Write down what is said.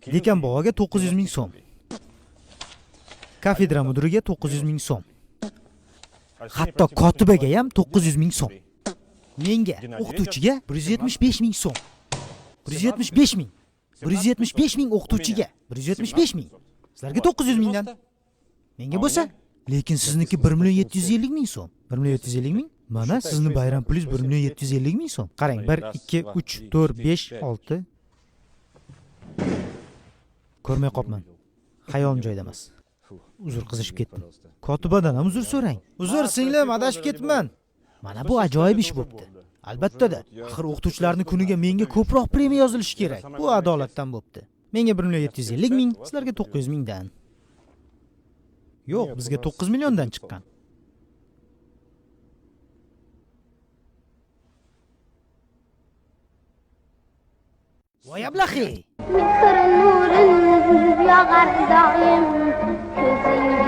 Dekan bog'iga 900 ming so'm. Kafedra mudiriga 900 ming so'm. Hatto kotibaga ham 900 ming so'm. Menga, o'qituvchiga 175 ming so'm. 175 ming. 175 ming o'qituvchiga, 175 ming. Sizlarga 900 mingdan. Menga bo'lsa, lekin sizniki 1 million 750 ming so'm. 1 million 750 ming? Mana sizni bayram pulingiz 1 million 750 ming so'm. Qarang, 1 2 3 4 5 6. Ko'rmay qopman. Xayolim joyida emas. Uzr, qizishib ketdim. Kotibadan ham uzr so'rang. Uzr, singlim, adashib ketibman. Mana bu ajoyib ish bo'pti. Albatta-da, axir o'qituvchilarning kuniga menga ko'proq premiya yozilishi kerak. Bu adolatdan bo'pti. Menga 1 million 750 ming, sizlarga 900 mingdan. Yo'q, bizga 9 milliondan chiqqan. Voy ablahi! Mehr nurin yog'ar doim ko'zing